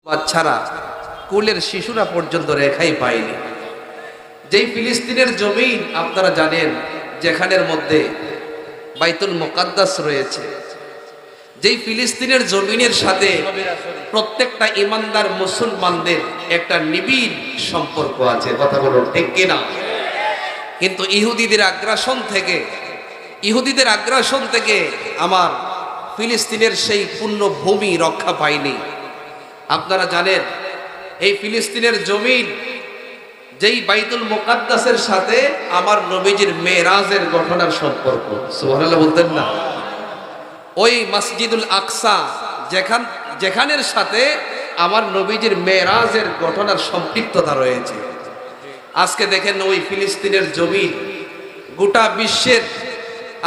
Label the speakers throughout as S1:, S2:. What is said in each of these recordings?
S1: বাচ্চারা কুলের শিশুরা পর্যন্ত রেখাই পায়নি। যেই ফিলিস্তিনের জমিন আপনারা জানেন, যেখানের মধ্যে বাইতুল মুকাদ্দাস রয়েছে, যেই ফিলিস্তিনের জমিনের সাথে প্রত্যেকটা ইমানদার মুসলমানদের একটা নিবিড় সম্পর্ক আছে, কথা বলুন ঠিক কিনা? কিন্তু ইহুদিদের আগ্রাসন থেকে আমার ফিলিস্তিনের সেই পূর্ণ ভূমি রক্ষা পায়নি। আপনারা জানেন, এই ফিলিস্তিনের জমিন যেই বাইতুল মুকাদ্দাসের সাথে আমার নবীজির মেরাজের ঘটনার সম্পর্ক, সুবহানাল্লাহ বলতেন না? ওই মসজিদুল আকসা যেখানের সাথে আমার নবীজির মেরাজের ঘটনার সম্পৃক্ততা রয়েছে। আজকে দেখেন, ওই ফিলিস্তিনের জমিন গোটা বিশ্বের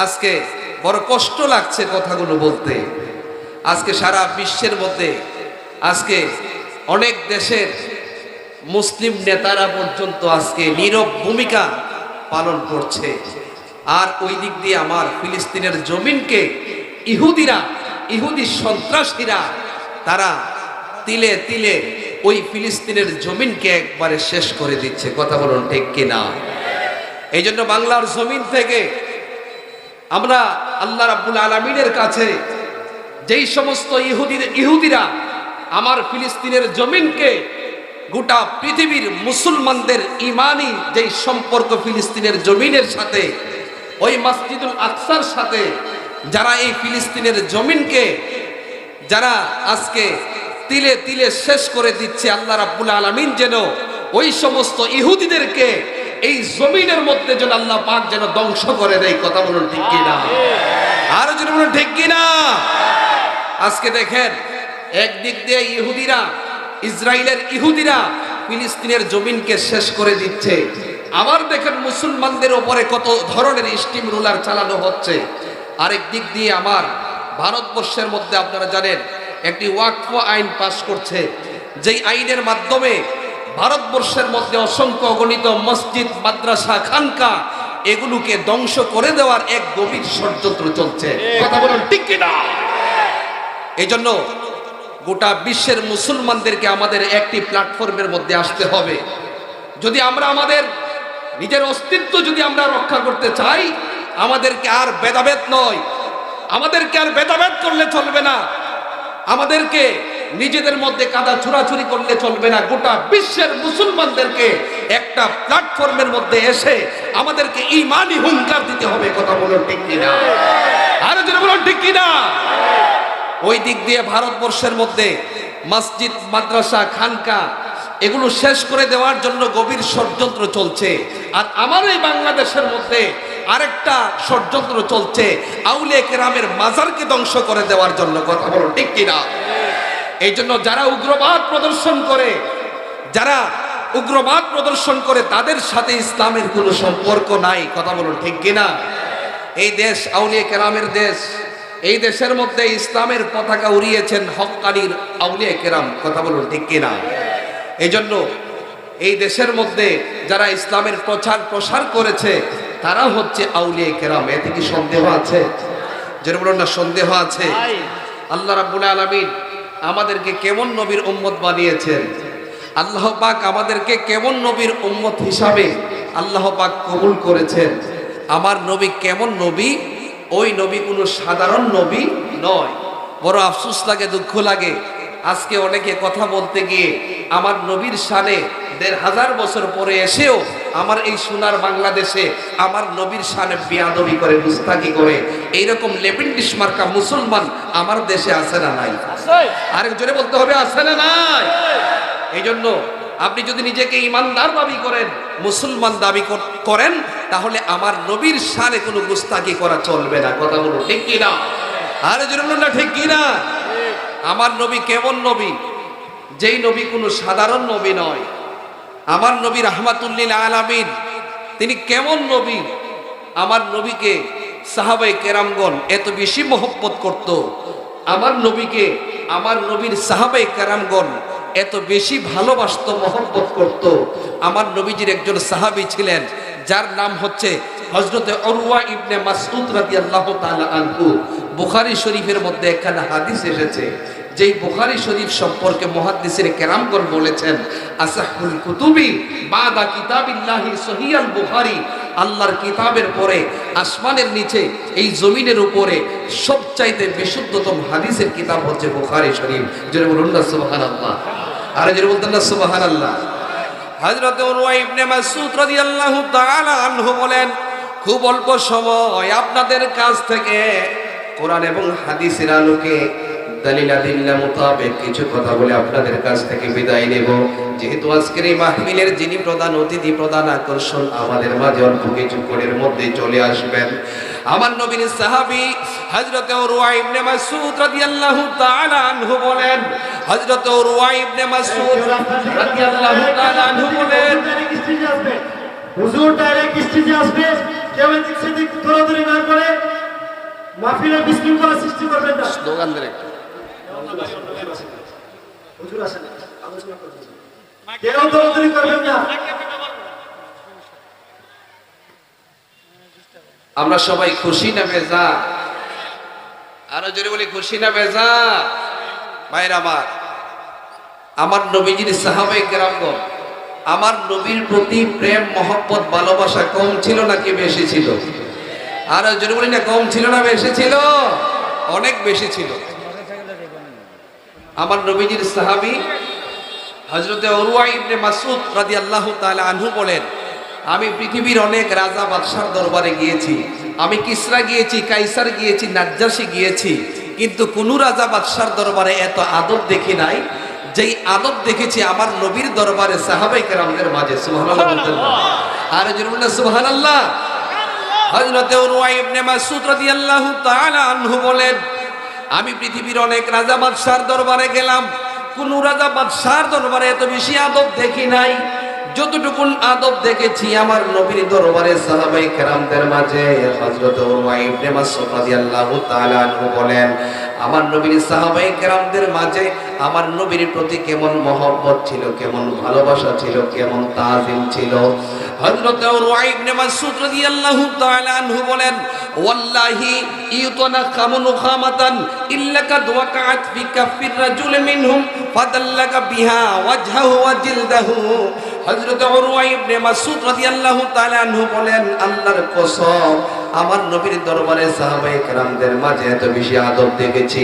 S1: আজকে বড় কষ্ট লাগছে কথাগুলো বলতে। আজকে সারা বিশ্বের মধ্যে আজকে অনেক দেশের মুসলিম নেতারা পর্যন্ত আজকে নীরব ভূমিকা পালন করছে। আর ওই দিক দিয়ে আমার ফিলিস্তিনের জমিনকে ইহুদি সন্ত্রাসীরা তারা তিলে তিলে ওই ফিলিস্তিনের জমিনকে একবারে শেষ করে দিচ্ছে, কথা বলুন ঠিক কিনা? এই জন্য বাংলার জমিন থেকে আমরা আল্লাহ রাব্বুল আলামিনের কাছে যেই সমস্ত ইহুদিরা আমার ফিলিস্তিনের জমিনকে, গোটা পৃথিবীর মুসলমানদের ইমানি যেই সম্পর্ক ফিলিস্তিনের জমিনের সাথে, ওই মসজিদুল আকসার সাথে, যারা এই ফিলিস্তিনের জমিনকে যারা আজকে তিলে তিলে শেষ করে দিচ্ছে, আল্লাহ রাব্বুল আলামিন যেন ওই সমস্ত ইহুদিদেরকে এই জমিনের মধ্যে যেন আল্লাহ পাক যেন ধ্বংস করে দেয়, কথা বলুন ঠিক কিনা? আরো যেন বলুন ঠিক কিনা? আজকে দেখেন, একদিক দিয়ে ইসরায়েলের ইহুদিরা ফিলিস্তিনের জমিনকে শেষ করে দিচ্ছে, আবার দেখেন মুসলমানদের উপরে কত ধরনের স্টিম রুলার চালানো হচ্ছে। আরেক দিক দিয়ে আমার ভারতবর্ষের মধ্যে আপনারা জানেন একটি ওয়াকফ আইন পাস করছে, যেই আইনের মাধ্যমে ভারতবর্ষের মধ্যে অসংখ্য অগণিত মসজিদ, মাদ্রাসা, খানকা এগুলোকে ধ্বংস করে দেওয়ার এক গভীর ষড়যন্ত্র চলছে, কথা বলুন ঠিক কিনা? এই জন্য গোটা বিশ্বের মুসলমানদেরকে আমাদের একটি প্ল্যাটফর্মের মধ্যে আসতে হবে। যদি আমরা আমাদের নিজের অস্তিত্ব যদি আমরা রক্ষা করতে চাই, আমাদেরকে আর ভেদাভেদ নয়, আমাদেরকে আর ভেদাভেদ করলে চলবে না, আমাদেরকে নিজেদের মধ্যে কাদা ছুড়াছুড়ি করলে চলবে না। গোটা বিশ্বের মুসলমানদেরকে একটা প্ল্যাটফর্মের মধ্যে এসে আমাদেরকে ঈমানি হুঙ্কার দিতে হবে, কথা বলুন ঠিক কিনা? আরো জোরে বলুন ঠিক কিনা? ওই দিক দিয়ে ভারতবর্ষের মধ্যে মসজিদ, মাদ্রাসা, খানকা এগুলো শেষ করে দেওয়ার জন্য গভীর ষড়যন্ত্র চলছে। আর আমার এই বাংলাদেশের মধ্যে আরেকটা ষড়যন্ত্র চলছে, আউলিয়া কেরামের মাজারকে ধ্বংস করে দেওয়ার জন্য, কথা বলুন ঠিক কিনা? এই জন্য যারা উগ্রবাদ প্রদর্শন করে তাদের সাথে ইসলামের কোনো সম্পর্ক নাই, কথা বলুন ঠিক কিনা? এই দেশ আউলিয়া কেরামের দেশ, এই দেশের মধ্যে ইসলামের পতাকা উড়িয়েছেন হক্কানির আউলিয়া কেরাম, কথা বলুন ঠিক কিনা? এই জন্য এই দেশের মধ্যে যারা ইসলামের প্রসার করেছে তারা হচ্ছে আউলিয়া কেরাম। এতে কি সন্দেহ আছে? যেটা বলুন না, সন্দেহ আছে? আল্লাহ রাব্বুল আলামিন আমাদেরকে কেমন নবীর উম্মত বানিয়েছেন, আল্লাহ পাক আমাদেরকে কেমন নবীর উম্মত হিসাবে আল্লাহ পাক কবুল করেছেন। আমার নবী কেমন নবী? ওই নবী কোনো সাধারণ নবী নয়। বড় আফসোস লাগে, দুঃখ লাগে, আজকে অনেকে কথা বলতে গিয়ে আমার নবীর শানে ১৫০০ বছর পরে এসেও আমার এই সোনার বাংলাদেশে আমার নবীর শানে বেয়াদবি করে, মুস্তাকি করে, এইরকম লেপিন্ডিস মার্কা মুসলমান আমার দেশে আছে না নাই? আরেক জোরে বলতে হবে, আছে না নাই? এই জন্য আপনি যদি নিজেকে ইমানদার দাবি করেন, মুসলমান দাবি করেন, তাহলে আমার নবীর শানে কোনো গুস্তাকি করা চলবে না, কথা বলুন ঠিক কিনা? আরে জোরে বলুন না ঠিক কিনা? আমার নবী কেমন নবী? যেই নবী কোনো সাধারণ নবী নয়। আমার নবী রাহমাতুল লিল আলামিন, তিনি কেমন নবী? আমার নবীকে সাহাবায়ে কেরামগণ এত বেশি মহব্বত করত, আমার নবীকে আমার নবীর সাহাবায়ে কেরামগণ এত বেশি ভালোবাসত, মহব্বত করত। আমার নবীজির একজন সাহাবী ছিলেন, যার নাম হচ্ছে হযরতে উরওয়া ইবনে মাসউদ রাদিয়াল্লাহু তাআলা আনহু। বুখারী শরীফের মধ্যে একখানা হাদিস এসেছে, যেই বুখারী শরীফ সম্পর্কে মুহাদ্দিসিনে কেরামগণ বলেছেন আসাহুল কুতুবি বাদা কিতাবিল্লাহি সহিহুল বুখারী, আল্লাহর কিতাবের পরে আসমানের নিচে এই জমিনের উপরে সবচাইতে বিশুদ্ধতম হাদিসের কিতাব হচ্ছে বুখারী শরীফ। জোরে বলুন না সুবহানাল্লাহ। আর জোরে বলতেন না সুবহানাল্লাহ। হযরত উরওয়া ইবনে মাসউদ রাদিয়াল্লাহু তাআলা আনহু বলেন, খুব অল্প সময় আপনাদের কাছ থেকে কোরআন এবং হাদিসের আলোকে দলিল আদিল্লা মোতাবেক কিছু কথা বলে আপনাদের কাছ থেকে বিদায় নেব। যেহেতু আজকের এই মাহফিলের যিনি প্রধান অতিথি, প্রধান আকর্ষণ, আমাদের মাঝে অল্প কিছুক্ষণের মধ্যে চলে আসবেন। আমার নবীর সাহাবী হযরত উরওয়া ইবনে মাসউদ রাদিয়াল্লাহু তাআলা আনহু বলেন, হযরত উরওয়া ইবনে মাসউদ রাদিয়াল্লাহু তাআলা আনহু বলেন,
S2: হুজুর ডাইরেক্ট স্টেজে আসবে, কেউ এদিক সেদিক দৌড়াদৌড়ি না করে মাহফিলে বিশৃঙ্খলা সৃষ্টি করবেন না।
S1: স্লোগান দেন একটা।
S2: হুজুর আসেন, আলোচনা করবেন, কেউ দৌড়াদৌড়ি করবেন না।
S1: আমরা সবাই খুশি না বেজা? আরো জোরে বলি খুশি না বেজা? ভাইরা আমার নবীজির সাহাবায়ে কেরামগণ, আমার নবীর প্রতি প্রেম মহব্বত ভালোবাসা কম ছিল নাকি বেশি ছিল? আর জোরে বলি না, কম ছিল না বেশি ছিল? অনেক বেশি ছিল। আমার নবীজির সাহাবী হযরত উরওয়া ইবনে মাসউদ রাদিয়াল্লাহু তাআলা আনহু বলেন, আমি পৃথিবীর অনেক রাজা বাদশার দরবারে গিয়েছি, আমি কিসরা গিয়েছি, কাইসার গিয়েছি, নাজ্জাশী গিয়েছি, কিন্তু কোন রাজা বাদশার দরবারে এত আদব দেখি নাই যেই আদব দেখেছি আমার নবীর দরবারে সাহাবায়ে কেরামদের মাঝে। সুবহানাল্লাহ বলতেন না? আর জোরে না সুবহানাল্লাহ। হযরত উরওয়া ইবনে মাসউদ রাদিয়াল্লাহু তাআলা আনহু বলেন, আমি পৃথিবীর অনেক রাজা বাদশার দরবারে গেলাম, কোন রাজা বাদশার দরবারে এত বেশি আদব দেখি নাই যতটুকুন আদব দেখেছি আমার নবীর দরবারে সাহাবায়ে কেরামদের মাঝে। হযরত উরওয়া ইবনে মাসউদ রাদিয়াল্লাহু তাআলা আনহু বলেন, আমার নবীর সাহাবায়ে কেরামদের মাঝে আমার নবীর প্রতি কেমন মহব্বত ছিল, কেমন ভালোবাসা ছিল, কেমন তাজিম ছিল। হযরত উরওয়া ইবনে মাসউদ রাদিয়াল্লাহু তাআলা আনহু বলেন, ওয়াল্লাহি ইউতনাকামু নুখামাতান ইল্লা কাদ ওয়াকাআত ফি কাফির রাজুল মিনহুম ফাদাল্লাকা বিহা ওয়াজহাহু ওয়া জিলদাহু। হযরত উরওয়া ইবনে মাসউদ রাদিয়াল্লাহু তাআলা আনহু বলেন, আল্লাহর কসম, আমার নবীর দরবারে সাহাবায়ে কেরামদের মাঝে এত বেশি আদব দেখেছি।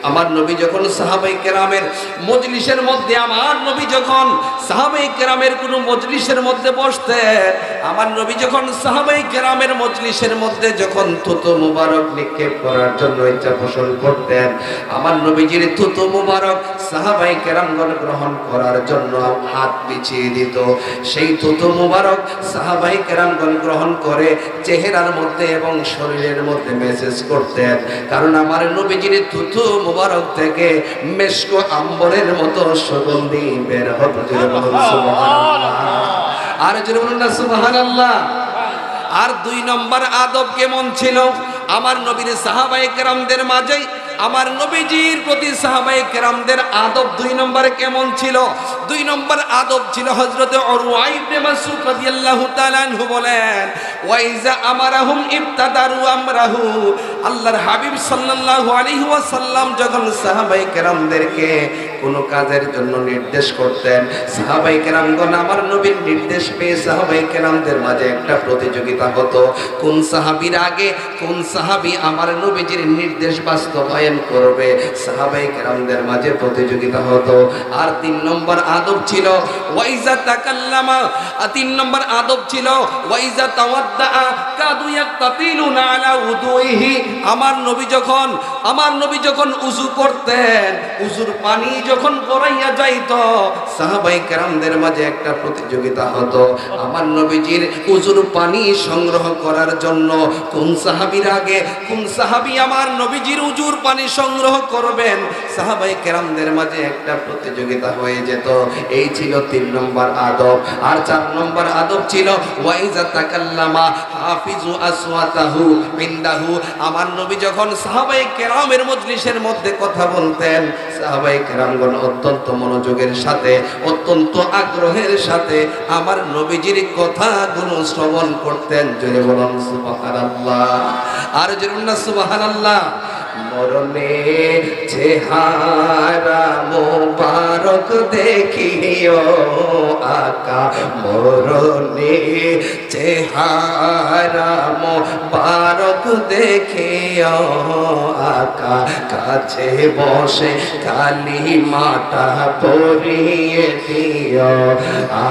S1: আমার নবী যখন সাহাবায়ে কেরামের মজলিসের মধ্যে, আমার নবী যখন সাহাবায়ে কেরামের কোন মজলিসের মধ্যে বসতেন, আমার নবী যখন সাহাবায়ে কেরামের মজলিসের মধ্যে যখন থুতু মুবারক নিক্ষেপ করার জন্য ইচ্ছা পোষণ করতেন, আমার নবীজির থুতু মুবারক সাহাবায়ে কেরামগণ গ্রহণ করার জন্য হাত বিছিয়ে দিত। সেই থুতু মুবারক সাহাবায়ে কেরামগণ গ্রহণ করে চেহারার মধ্যে এবং শরীরের মধ্যে মেসেজ করতেন, কারণ আমার নবীজির থুতু মুবারক থেকে মেশক আম্বরের মতো সুগন্ধি বের হতো। সুবহানাল্লাহ। আর জোরে বলুন না সুবহানাল্লাহ। আর দুই নম্বর আদব কেমন ছিল আমার নবীর সাহাবায়ে কেরামদের মাঝে, আমার নবীজির প্রতি সাহাবায়ে কেরামদের আদব দুই নম্বরে কেমন ছিল? দুই নম্বর আদব ছিল, হযরত উরওয়া ইবনে মাসউদ রাদিয়াল্লাহু তাআলা আনহু বলেন, ওয়াইজা আমারাহুম ইবতাদারু আমরাহু। আল্লাহর হাবিব সাল্লাল্লাহু আলাইহি ওয়াসাল্লাম যখন সাহাবায়ে কেরামদেরকে কোন কাজের জন্য নির্দেশ করতেন, সাহাবায়ে কেরামগণ আমার নবীর নির্দেশ পেয়ে সাহাবায়ে কেরামদের মাঝে একটা প্রতিযোগিতা হতো, কোন সাহাবীর আগে কোন সাহাবী আমার নবীজির নির্দেশ বাস্তবায়ন করবে, সাহাবায়ে কেরামদের মাঝে প্রতিযোগিতা হতো। আর তিন নম্বর আদব ছিল ওয়াইজা তাকাল্লামা, তিন নম্বর আদব ছিল ওয়াইজা তাওয়াদ্দা কাদু ইয়াক্তাতিলুনা আলা উদুইহি। আমার নবী যখন উযু করতেন, উযুর পানি যখন গড়াইয়া যাইত, সাহাবায়ে কেরামদের মাঝে একটা প্রতিযোগিতা হতো, আমার নবীজির উযুর পানি সংগ্রহ করার জন্য কোন সাহাবীর আগে কোন সাহাবী আমার নবীজির উযুর পানি সংগ্রহ করবেন, সাহাবায়ে কেরামদের মাঝে একটা প্রতিযোগিতা হয়ে যেত। এই ছিল তিন নম্বর আদব। আর চার নম্বর আদব ছিল ওয়াইজা তাকাল্লামা হাফিজু আসওয়াতাহু ইনদাহু। আমার নবী যখন সাহাবায়ে কেরামের মজলিসের মধ্যে কথা বলতেন, সাহাবায়ে কেরামগণ অত্যন্ত মনোযোগের সাথে, অত্যন্ত আগ্রহের সাথে আমার নবীজির কথাগুলো শ্রবণ করতেন। জোরে বলুন সুবহানাল্লাহ। আর জোরে বলুন সুবহানাল্লাহ। মরণে চেহারা মোবারক দেখিও আকা মরণে চেহারা মোবারক দেখিও আকা কাছে বসে কালিমাটা পড়িয়ে দিও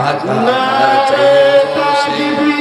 S1: আকা কাছে বসে